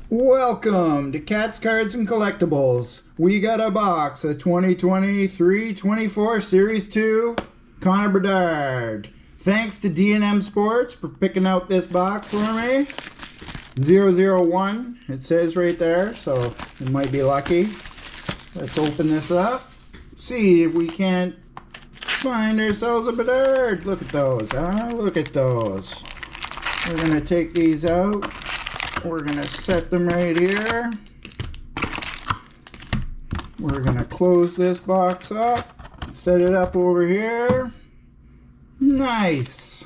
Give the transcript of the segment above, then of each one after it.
Welcome to Cats, Cards, and Collectibles. We got a box of 2023-24 Series 2 Connor Bedard. Thanks to D&M Sports for picking out this box for me. 001, it says right there, so it might be lucky. Let's open this up. See if we can't find ourselves a Bedard. Look at those, huh? Look at those. We're going to take these out. We're going to set them right here. We're going to close this box up. Set it up over here. Nice.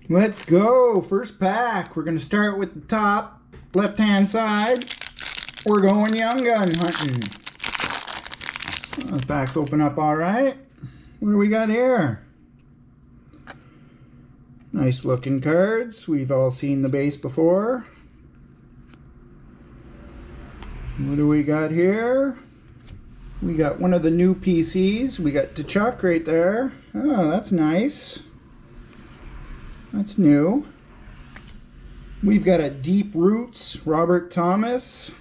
Let's go. First pack. We're going to start with the top left-hand side. We're going Young Gun hunting. The packs open up all right. What do we got here? Nice looking cards. We've all seen the base before. What do we got here? We got one of the new PCs. We got Chuck right there. Oh, that's nice. That's new. We've got a Deep Roots Robert Thomas.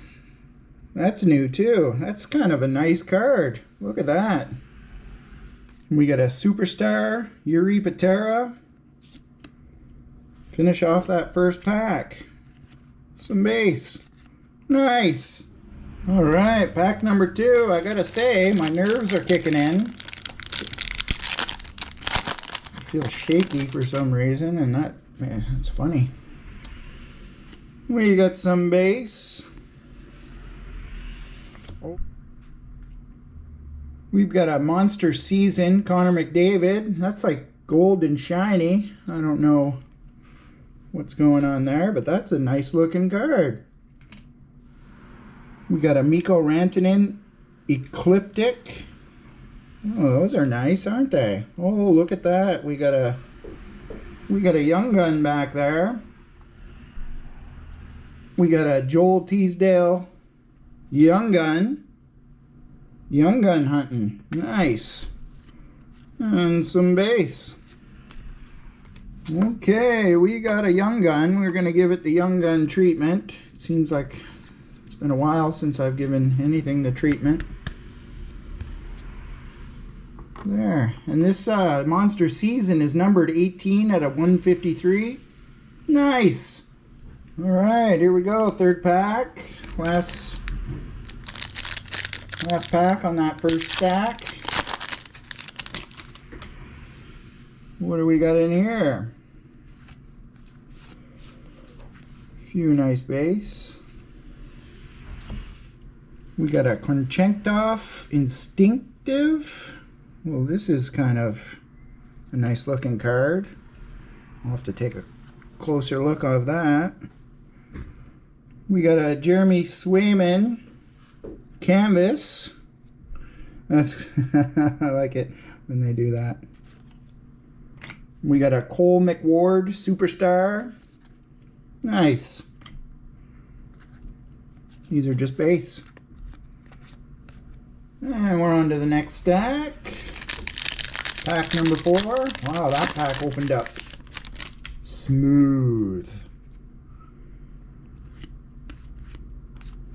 That's new too. That's kind of a nice card. Look at that. We got a Superstar Yuri Patera. Finish off that first pack. Some base. Nice. All right, pack number 2. I gotta say, my nerves are kicking in. I feel shaky for some reason, and that's funny. We got some base. We've got a Monster Season Connor McDavid. That's like gold and shiny. I don't know what's going on there, but that's a nice looking card. We got a Mikko Rantanen Ecliptic. Oh, those are nice, aren't they? Oh, look at that. We got a Young Gun back there. We got a Joel Teasdale Young Gun. Young Gun hunting. Nice. And some base. Okay, we got a Young Gun. We're going to give it the Young Gun treatment. It seems like it's been a while since I've given anything the treatment. There. And this Monster Season is numbered 18 out of 153. Nice. All right, here we go. Third pack. Last pack on that first stack. What do we got in here? A few nice base. We got a Konchenkov Instinctive. Well, this is kind of a nice looking card. I'll have to take a closer look of that. We got a Jeremy Swayman Canvas. That's I like it when they do that. We got a Cole McWard Superstar. Nice. These are just base. And we're on to the next stack. Pack number 4. Wow, that pack opened up smooth.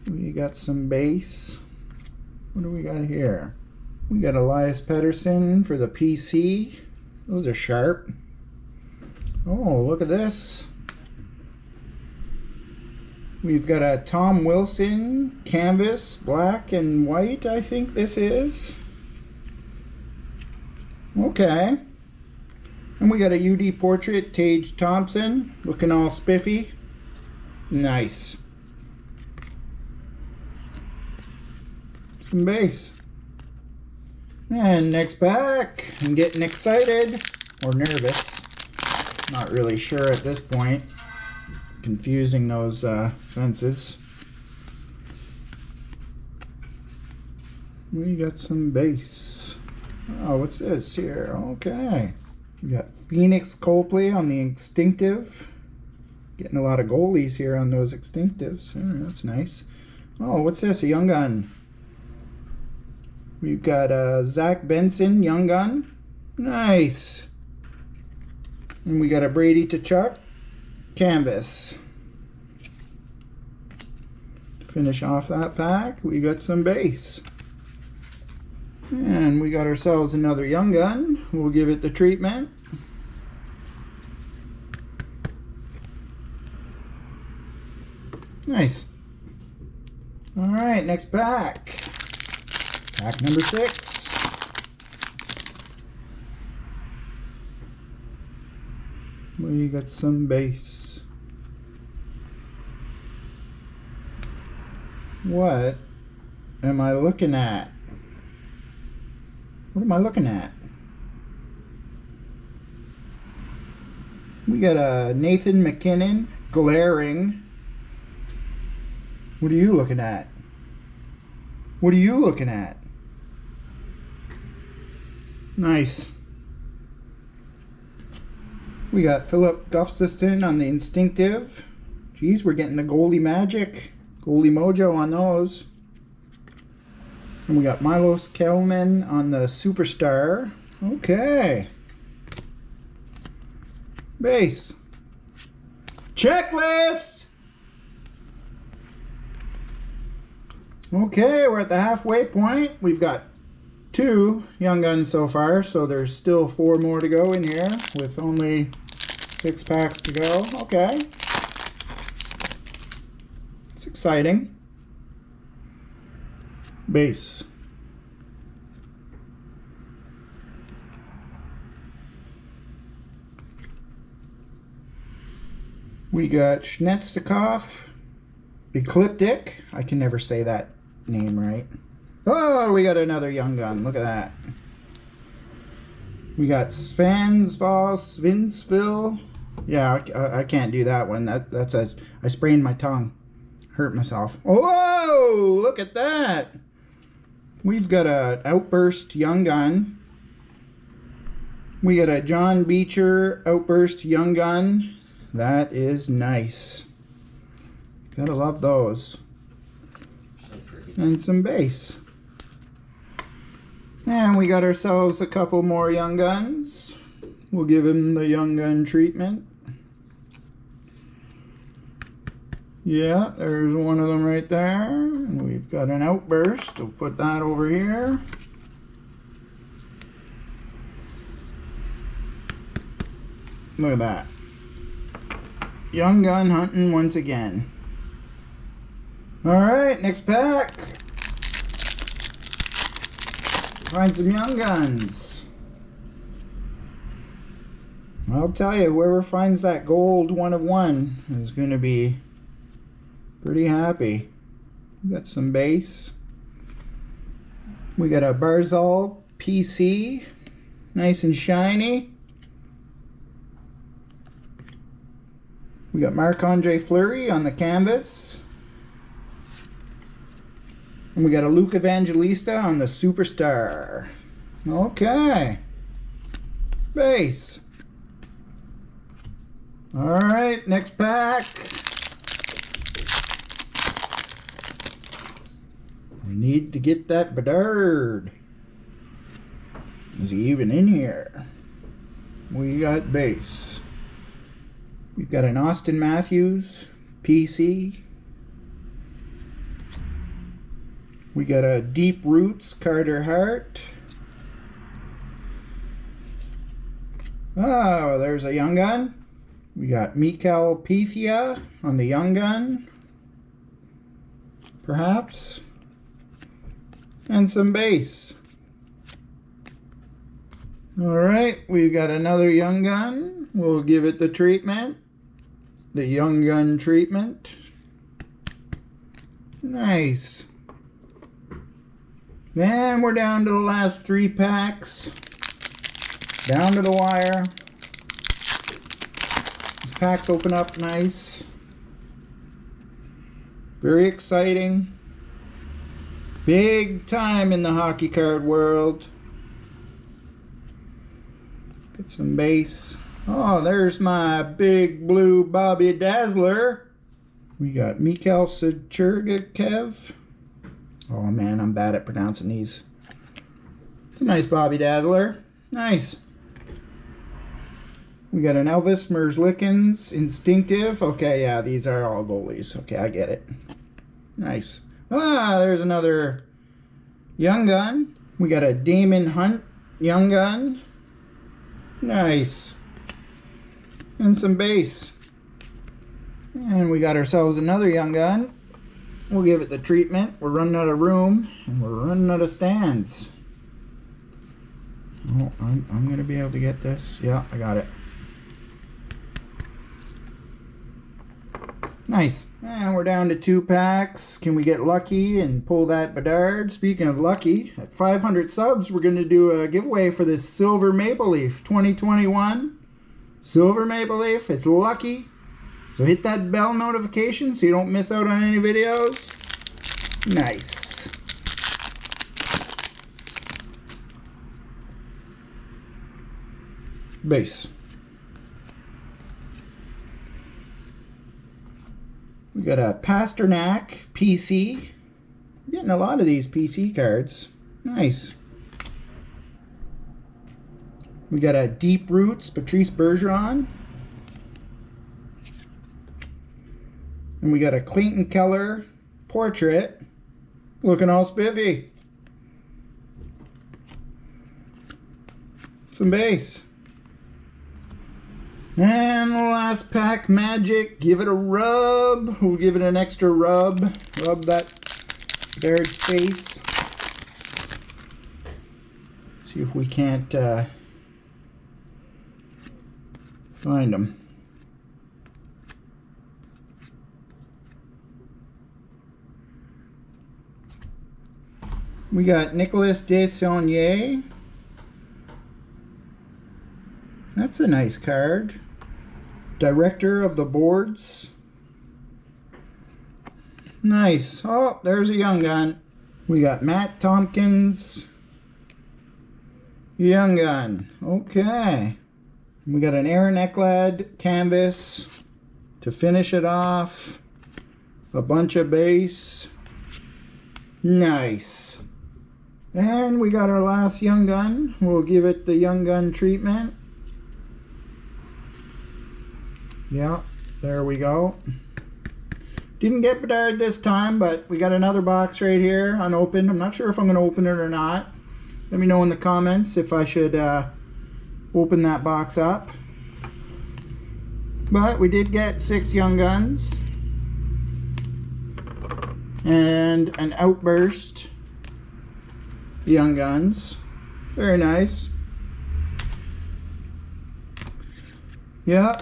We got some base. What do we got here? We got Elias Pettersson for the PC. Those are sharp. Oh, look at this. We've got a Tom Wilson Canvas, black and white, I think this is. Okay. And we got a UD Portrait, Tage Thompson, looking all spiffy. Nice. Some base. And next pack. I'm getting excited. Or nervous. Not really sure at this point. Confusing those senses. We got some base. Oh, what's this here? Okay. We got Phoenix Copley on the Instinctive. Getting a lot of goalies here on those Instinctives. Oh, that's nice. Oh, what's this? A Young Gun. We've got Zach Benson Young Gun. Nice. And we got a Brady Tkachuk Canvas. finish off that pack, we got some base. And we got ourselves another Young Gun. We'll give it the treatment. Nice. Alright, next pack. Pack number 6. We got some base. What am I looking at? What am I looking at? We got a Nathan McKinnon glaring. What are you looking at? What are you looking at? Nice. We got Philip Gustafson on the Instinctive. Geez, we're getting the goalie magic. Goalie mojo on those. And we got Milos Kelman on the Superstar. Okay. Base. Checklist! Okay, we're at the halfway point. We've got 2 Young Guns so far, so there's still 4 more to go in here with only 6 packs to go. Okay. It's exciting. Base. We got Schnetstikov, Ecliptic. I can never say that name right. Oh, we got another Young Gun. Look at that. We got Svansvall, Svinsville. Yeah, I can't do that one. I sprained my tongue. Hurt myself. Whoa, look at that. We've got a Outburst Young Gun. We got a John Beecher Outburst Young Gun. That is nice. Gotta love those. And some base. And we got ourselves a couple more Young Guns. We'll give him the Young Gun treatment. Yeah, there's one of them right there. And we've got an Outburst. We'll put that over here. Look at that. Young Gun hunting once again. Alright, next pack. Find some Young Guns. I'll tell you, whoever finds that gold 1 of 1 is going to be pretty happy. We got some base. We got a Barzal PC. Nice and shiny. We got Marc-Andre Fleury on the canvas. And we got a Luke Evangelista on the Superstar. Okay. Base. Alright, next pack. We need to get that Bedard. Is he even in here? We got base. We've got an Austin Matthews PC. We got a Deep Roots Carter Hart. Oh, there's a Young Gun. We got Mikhail Pythia on the Young Gun. Perhaps. And some base. Alright, we've got another Young Gun. We'll give it the treatment. The Young Gun treatment. Nice. Then we're down to the last 3 packs. Down to the wire. These packs open up nice. Very exciting. Big time in the hockey card world. Get some base. Oh, there's my big blue Bobby Dazzler. We got Mikhail Sergachev. Oh man, I'm bad at pronouncing these. It's a nice Bobby Dazzler. Nice. We got an Elvis Merzlikins Instinctive. Okay, yeah, these are all goalies. Okay, I get it. Nice. Ah, there's another Young Gun. We got a Damon Hunt Young Gun. Nice. And some base. And we got ourselves another Young Gun. We'll give it the treatment. We're running out of room and we're running out of stands. Oh, I'm going to be able to get this. Yeah, I got it. Nice. And we're down to 2 packs. Can we get lucky and pull that Bedard? Speaking of lucky, at 500 subs, we're going to do a giveaway for this Silver Maple Leaf 2021. Silver Maple Leaf. It's lucky. So hit that bell notification so you don't miss out on any videos. Nice. Base. We got a Pasternak PC. I'm getting a lot of these PC cards. Nice. We got a Deep Roots Patrice Bergeron. And we got a Clayton Keller portrait. Looking all spiffy. Some base. And the last pack, Magic. Give it a rub. We'll give it an extra rub. Rub that Bedard's face. See if we can't find them. We got Nicolas Desaulniers. That's a nice card. Director of the Boards. Nice. Oh, there's a Young Gun. We got Matt Tompkins. Young Gun. Okay. We got an Aaron Ekblad canvas to finish it off. A bunch of base. Nice. And we got our last Young Gun. We'll give it the Young Gun treatment. Yeah, there we go. Didn't get Bedard this time, but we got another box right here unopened. I'm not sure if I'm going to open it or not. Let me know in the comments if I should open that box up. But we did get 6 Young Guns. And an Outburst Young Guns. Very nice. Yeah.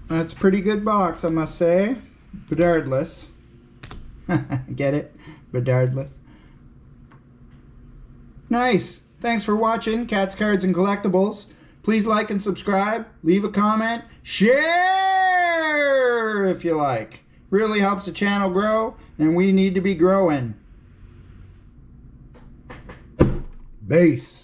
That's a pretty good box, I must say. Bedardless. Get it? Bedardless. Nice. Thanks for watching Cats, Cards, and Collectibles. Please like and subscribe. Leave a comment. Share if you like. Really helps the channel grow, and we need to be growing. Base.